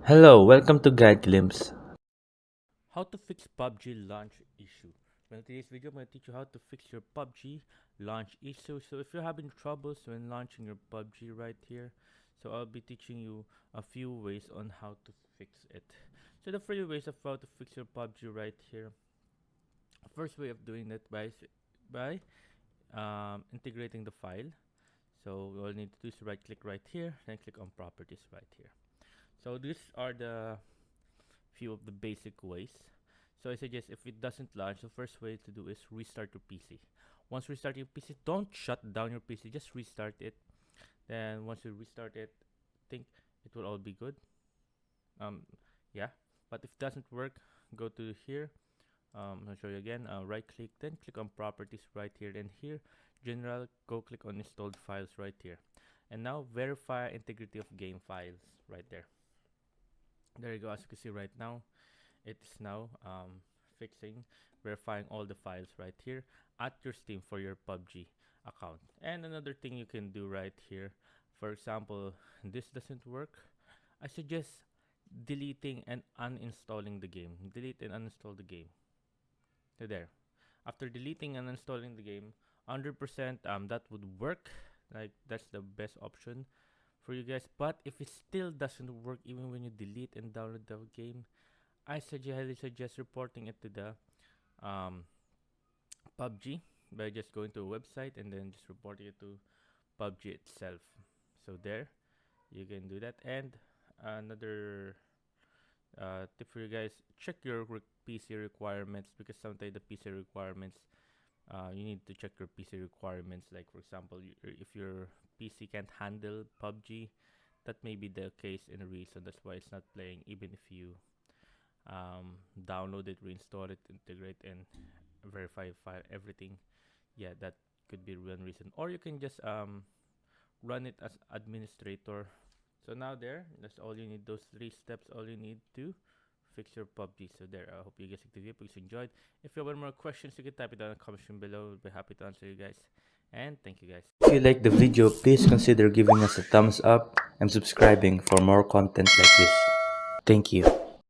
Hello, welcome to Guide Glimpse. How to fix PUBG launch issue. Well, in today's video, I'm going to teach you how to fix your PUBG launch issue. So if you're having troubles when launching your PUBG right here, so I'll be teaching you a few ways on how to fix it. So the free ways of how to fix your PUBG right here. First way of doing that by integrating the file. So all you need to do is right click right here, then click on properties right here. So these are the few of the basic ways. So I suggest if it doesn't launch, the first way to do is restart your PC. Once you restart your PC, don't shut down your PC, just restart it. Then once you restart it, think it will all be good. Um, yeah. But if it doesn't work, go to here. I'll show you again. Right click, then click on properties right here. Then here, general, go click on installed files right here. And now verify integrity of game files right there. There you go. As you can see right now, it is now fixing, verifying all the files right here at your Steam for your PUBG account. And another thing you can do right here, for example, this doesn't work, I suggest deleting and uninstalling the game. Delete and uninstall the game. So there. After deleting and installing the game, 100% that would work. Like that's the best option for you guys. But if it still doesn't work even when you delete and download the game, highly suggest reporting it to the um, PUBG by just going to a website and then just reporting it to PUBG itself. So there, you can do that. And another tip for you guys: check your PC requirements, because sometimes the PC requirements, you need to check your PC requirements. Like for example, if your PC can't handle PUBG, that may be the case in a reason. That's why it's not playing, even if you download it, reinstall it, integrate, and verify file everything. Yeah, that could be one reason. Or you can just run it as administrator. So now that's all you need. Those 3 steps, all you need to fix your PUBG. So there, I hope you guys like the video. Please enjoyed. If you have any more questions, you can type it down in the comment section below. We'll be happy to answer you guys. And thank you guys. If you like the video, please consider giving us a thumbs up and subscribing for more content like this. Thank you.